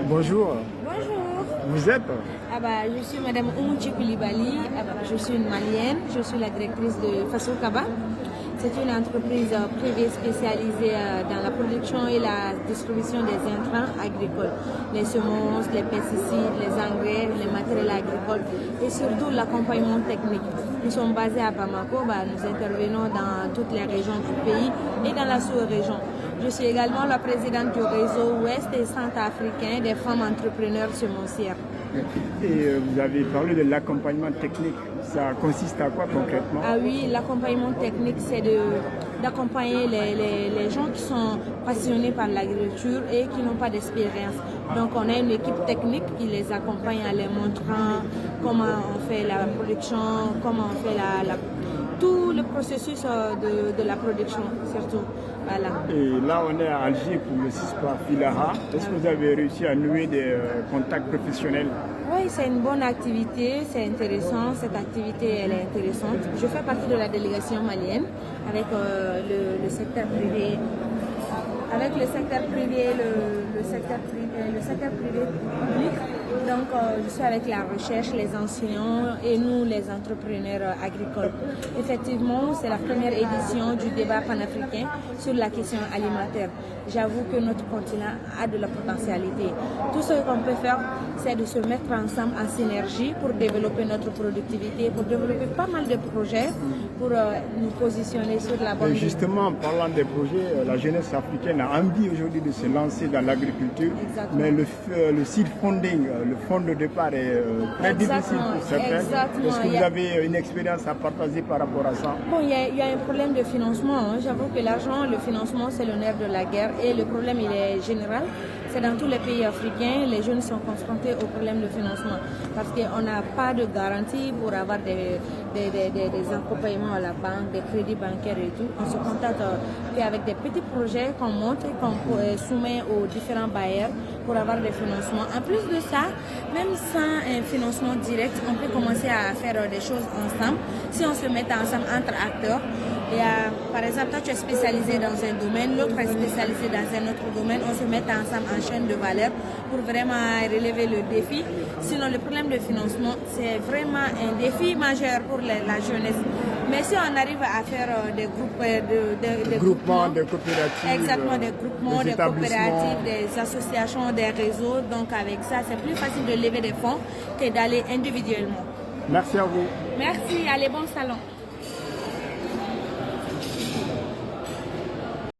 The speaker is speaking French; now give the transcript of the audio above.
Bonjour. Bonjour. Vous êtes? Je suis Madame Oumouchi Koulibaly. Je suis une Malienne. Je suis la directrice de Faso Kaba. C'est une entreprise privée spécialisée dans la production et la distribution des intrants agricoles, les semences, les pesticides, les engrais, les matériels agricoles et surtout l'accompagnement technique. Nous sommes basés à Bamako, nous intervenons dans toutes les régions du pays et dans la sous-région. Je suis également la présidente du réseau ouest et centrafricain des femmes entrepreneurs semencières. Et vous avez parlé de l'accompagnement technique. Ça consiste à quoi concrètement? Ah oui, l'accompagnement technique, c'est d'accompagner les gens qui sont passionnés par l'agriculture et qui n'ont pas d'expérience. Donc on a une équipe technique qui les accompagne en les montrant comment on fait la production, comment on fait tout le processus de la production surtout. Voilà. Et là, on est à Alger pour le CISPA Filara. Est-ce que vous avez réussi à nouer des contacts professionnels? Oui, c'est une bonne activité, c'est intéressant. Cette activité, elle est intéressante. Je fais partie de la délégation malienne avec le secteur privé. Avec le secteur privé, le secteur privé public. Donc, je suis avec la recherche, les enseignants et nous, les entrepreneurs agricoles. Effectivement, c'est la première édition du débat panafricain sur la question alimentaire. J'avoue que notre continent a de la potentialité. Tout ce qu'on peut faire, c'est de se mettre ensemble en synergie pour développer notre productivité, pour développer pas mal de projets, pour nous positionner sur la bonne voie. Justement, en parlant des projets, la jeunesse africaine a envie aujourd'hui de se lancer dans l'agriculture, mais le seed funding, le fonds de départ est très difficile pour certains. Est-ce que vous avez une expérience à partager par rapport à ça? Bon, il y a un problème de financement. J'avoue que l'argent, le financement, c'est le nerf de la guerre et le problème, il est général. C'est dans tous les pays africains, les jeunes sont confrontés au problème de financement parce qu'on n'a pas de garantie pour avoir des accompagnements à la banque, des crédits bancaires et tout. On se contente qu'avec des petits projets qu'on monte et qu'on soumet aux différents bailleurs pour avoir des financements. En plus de ça, même sans un financement direct, on peut commencer à faire des choses ensemble si on se met ensemble entre acteurs. Et par exemple, toi tu es spécialisé dans un domaine, l'autre est spécialisé dans un autre domaine, on se met ensemble en chaîne de valeur pour vraiment relever le défi. Sinon, le problème de financement, c'est vraiment un défi majeur pour la jeunesse. Mais si on arrive à faire des groupes, des groupements, des coopératives, exactement, des groupements, des coopératives, des associations, des réseaux, donc avec ça, c'est plus facile de lever des fonds que d'aller individuellement. Merci à vous. Merci, allez, bon salon.